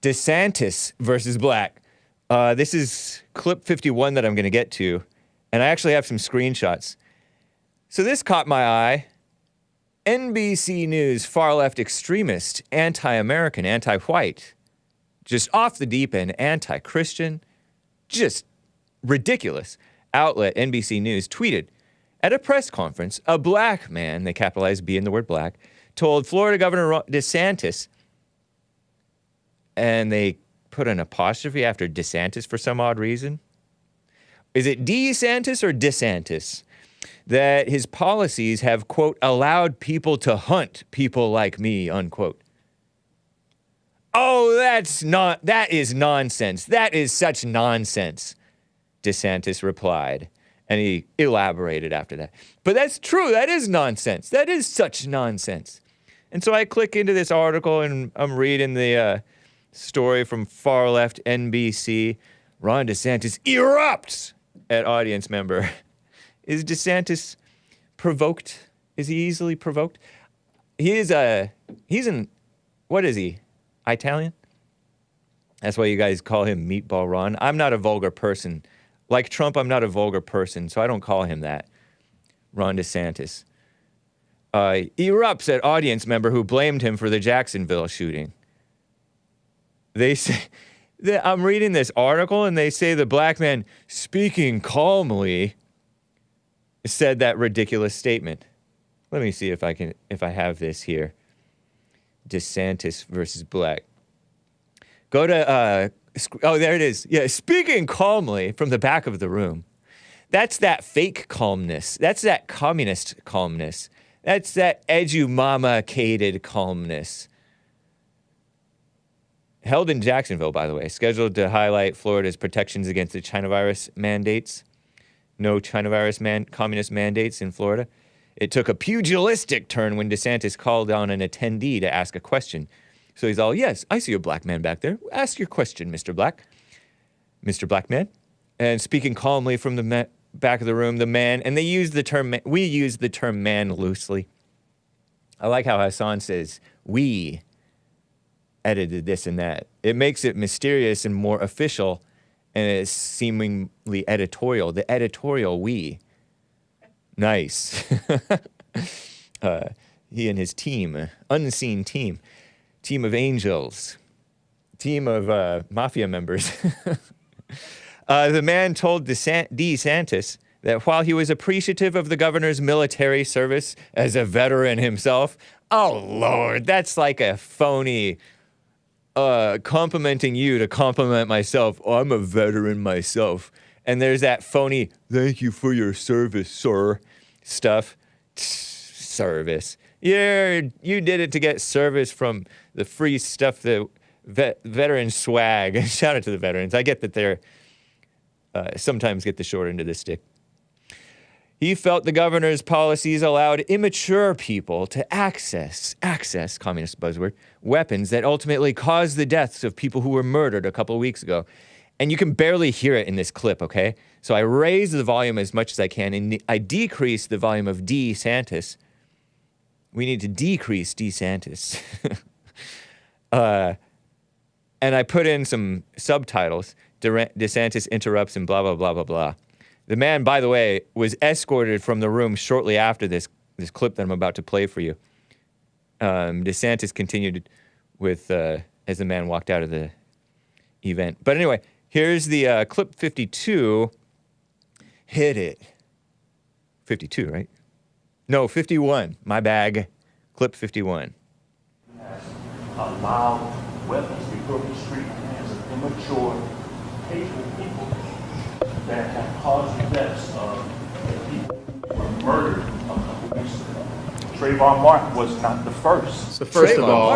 DeSantis versus black. This is clip 51 that I'm going to get to, and I actually have some screenshots. So this caught my eye. NBC News far-left extremist, anti-American, anti-white, just off the deep end, anti-Christian, just ridiculous. Outlet NBC News tweeted, at a press conference, a black man, they capitalized B in the word black, told Florida Governor DeSantis, and they put an apostrophe after DeSantis for some odd reason. Is it DeSantis or DeSantis? That his policies have, quote, allowed people to hunt people like me, unquote. Oh, that is nonsense. That is such nonsense, DeSantis replied. And he elaborated after that. But that's true. That is nonsense. That is such nonsense. And so I click into this article and I'm reading the story from far left NBC. Ron DeSantis erupts at audience member. Is DeSantis provoked? Is he easily provoked? He's what is he? Italian? That's why you guys call him Meatball Ron. I'm not a vulgar person. Like Trump, I'm not a vulgar person, so I don't call him that. Ron DeSantis. Erupts at audience member who blamed him for the Jacksonville shooting. They say, I'm reading this article and they say the black man speaking calmly said that ridiculous statement. Let me see if I have this here. DeSantis versus black. Go to, oh, there it is. Yeah, speaking calmly from the back of the room. That's that fake calmness. That's that communist calmness. That's that edumama-cated calmness. Held in Jacksonville, by the way, scheduled to highlight Florida's protections against the China virus mandates. No China virus communist mandates in Florida. It took a pugilistic turn when DeSantis called on an attendee to ask a question. So he's all, yes, I see a black man back there. Ask your question, Mr. Black. Mr. Black Man. And speaking calmly from the back of the room, the man, and they use the term, we use the term man loosely. I like how Hassan says, we edited this and that. It makes it mysterious and more official, and it's seemingly editorial. The editorial we. Nice. He and his team, unseen team of angels, team of mafia members. The man told DeSantis that while he was appreciative of the governor's military service as a veteran himself, oh, Lord, that's like a phony complimenting you to compliment myself. Oh, I'm a veteran myself. And there's that phony, thank you for your service, sir, stuff. Service. Yeah, you did it to get service from the free stuff, the veteran swag. Shout out to the veterans. I get that they're sometimes get the short end of the stick. He felt the governor's policies allowed immature people to access, communist buzzword, weapons that ultimately caused the deaths of people who were murdered a couple of weeks ago. And you can barely hear it in this clip, okay? So I raise the volume as much as I can, and I decrease the volume of DeSantis. We need to decrease DeSantis. And I put in some subtitles. DeSantis interrupts and blah, blah, blah, blah, blah. The man, by the way, was escorted from the room shortly after this clip that I'm about to play for you. DeSantis continued with, as the man walked out of the event. But anyway, here's the clip 52. Hit it. 52, right? No, 51. My bag. Clip 51. Allowed weapons to go to the street in the hands of immature, hateful people that have caused the deaths of people who were murdered a couple weeks ago. Trayvon Martin was not the first. So first of all,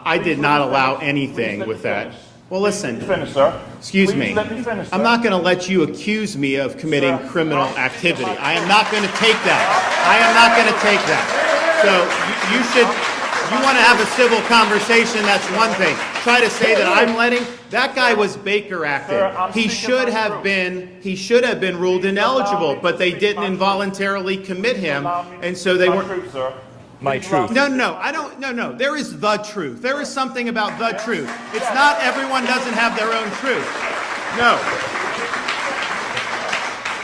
I did not allow anything with that. Well, listen. Finish, sir. Excuse me. Let me finish, sir. I'm not going to let you accuse me of committing criminal activity. I am not going to take that. I am not going to take that. So you should. You want to have a civil conversation? That's one thing. Try to say that I'm letting. That guy was Baker acting. He should have been ruled ineligible, but they didn't involuntarily commit him, and so they weren't. True, sir. my truth. No, I don't, no. There is the truth. There is something about the truth. It's not everyone doesn't have their own truth. No.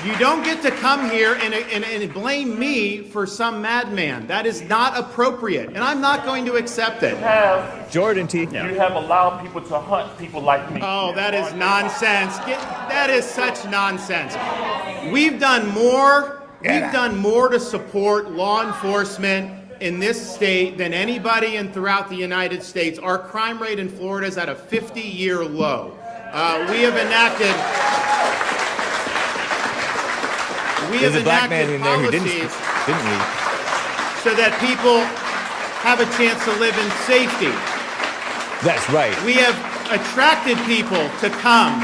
You don't get to come here and blame me for some madman. That is not appropriate, and I'm not going to accept it. Jordan T. You have allowed people to hunt people like me. Oh, that is nonsense. That is such nonsense. We've done more. We've done more to support law enforcement in this state than anybody throughout the United States. Our crime rate in Florida is at a 50-year low. We have enacted. There's a black man in there who didn't we? So that people have a chance to live in safety. That's right. We have attracted people to come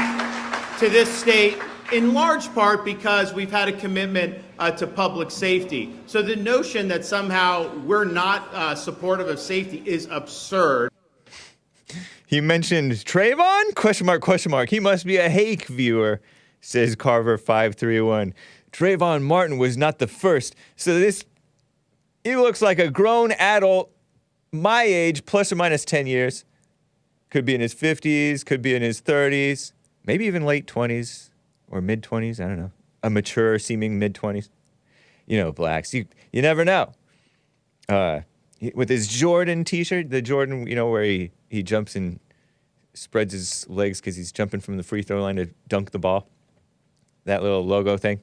to this state in large part because we've had a commitment to public safety. So the notion that somehow we're not supportive of safety is absurd. He mentioned Trayvon? Question mark, question mark. He must be a Hake viewer, says Carver531. Trayvon Martin was not the first. So he looks like a grown adult, my age, plus or minus 10 years. Could be in his 50s, could be in his 30s, maybe even late 20s or mid-20s, I don't know. A mature seeming mid-20s. You know, blacks, you never know. With his Jordan t-shirt, the Jordan, where he jumps and spreads his legs because he's jumping from the free throw line to dunk the ball. That little logo thing.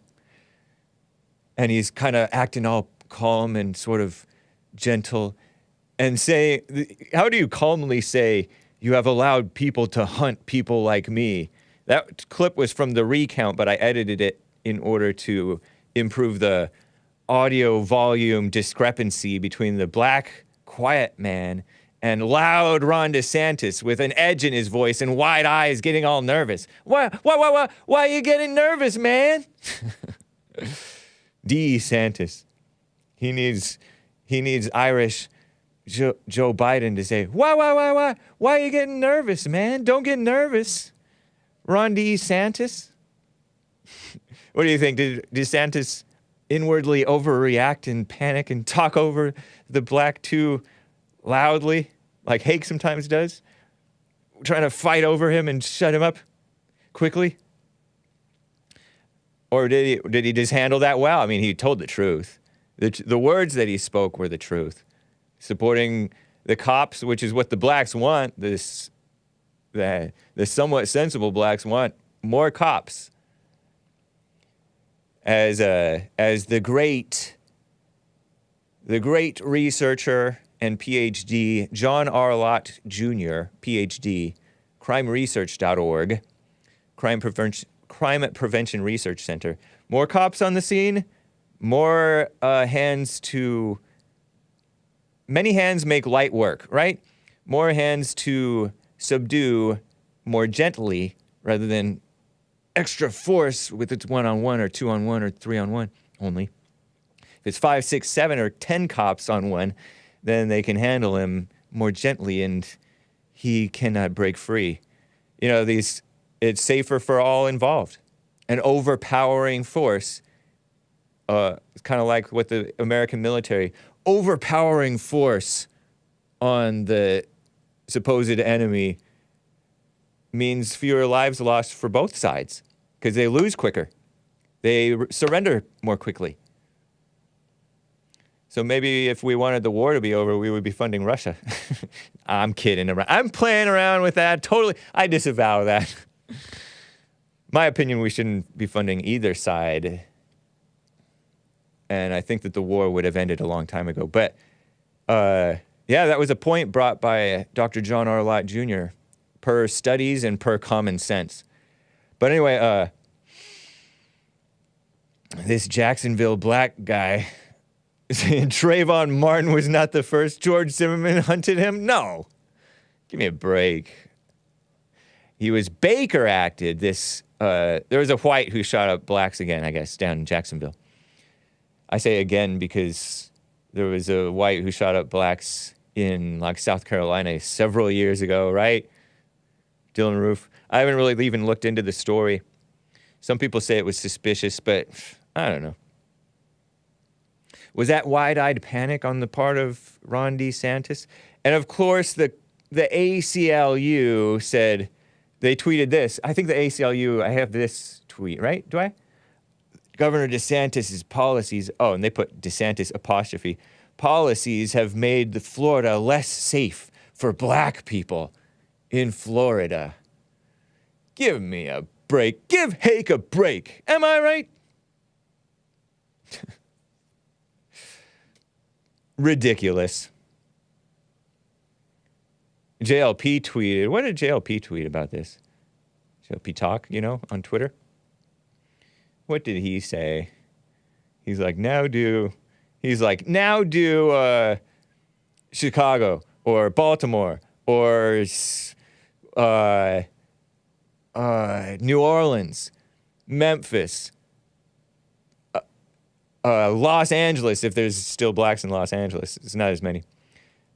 And he's kind of acting all calm and sort of gentle and say, how do you calmly say, you have allowed people to hunt people like me? That clip was from the recount, but I edited it in order to improve the audio volume discrepancy between the black, quiet man and loud Ron DeSantis with an edge in his voice and wide eyes getting all nervous. Why are you getting nervous, man? DeSantis. He needs Irish Joe Biden to say, why are you getting nervous, man? Don't get nervous. Ron DeSantis? What do you think? Did DeSantis inwardly overreact and panic and talk over the black too loudly, like Hake sometimes does? Trying to fight over him and shut him up quickly? Or did he just handle that well? I mean, he told the truth. The words that he spoke were the truth. Supporting the cops, which is what the blacks want, the somewhat sensible blacks want, more cops. As the great researcher and PhD, John R. Lott Jr., PhD, crimeresearch.org, Crime Prevention Research Center. More cops on the scene, more many hands make light work, right? More hands to subdue more gently rather than extra force with its 1-on-1 or 2-on-1 or 3-on-1 only. If it's 5, 6, 7, or 10 cops on one, then they can handle him more gently and he cannot break free. It's safer for all involved. An overpowering force, it's kind of like what the American military, overpowering force on the supposed enemy means fewer lives lost for both sides because they lose quicker. They surrender more quickly. So maybe if we wanted the war to be over, we would be funding Russia. I'm kidding around. I'm playing around with that. Totally. I disavow that. My opinion, we shouldn't be funding either side. And I think that the war would have ended a long time ago. But, that was a point brought by Dr. John R. Lott Jr., per studies and per common sense. But anyway, this Jacksonville black guy saying Trayvon Martin was not the first George Zimmerman hunted him? No. Give me a break. He was Baker acted. There was a white who shot up blacks again, I guess, down in Jacksonville. I say again because there was a white who shot up blacks in South Carolina several years ago, right? Dylan Roof. I haven't really even looked into the story. Some people say it was suspicious, but I don't know. Was that wide-eyed panic on the part of Ron DeSantis? And of course, the ACLU said, they tweeted this. I think the ACLU, I have this tweet, right? Do I? Governor DeSantis' policies, oh, and they put DeSantis apostrophe, policies have made the Florida less safe for black people in Florida. Give me a break. Give Hake a break. Am I right? Ridiculous. JLP tweeted. What did JLP tweet about this? JLP talk, on Twitter. What did he say? He's like, now do Chicago or Baltimore or New Orleans, Memphis, Los Angeles, if there's still blacks in Los Angeles. It's not as many.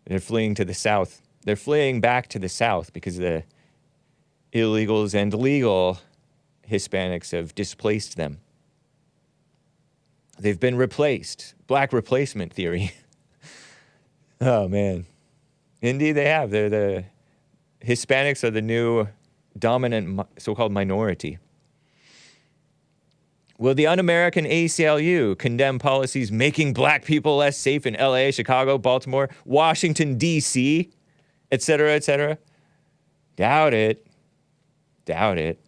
They're fleeing to the south. They're fleeing back to the south because the illegals and legal Hispanics have displaced them. They've been replaced. Black replacement theory. Oh, man. Indeed, they have. The Hispanics are the new dominant so-called minority. Will the un-American ACLU condemn policies making black people less safe in LA, Chicago, Baltimore, Washington, D.C., et cetera, et cetera? Doubt it. Doubt it.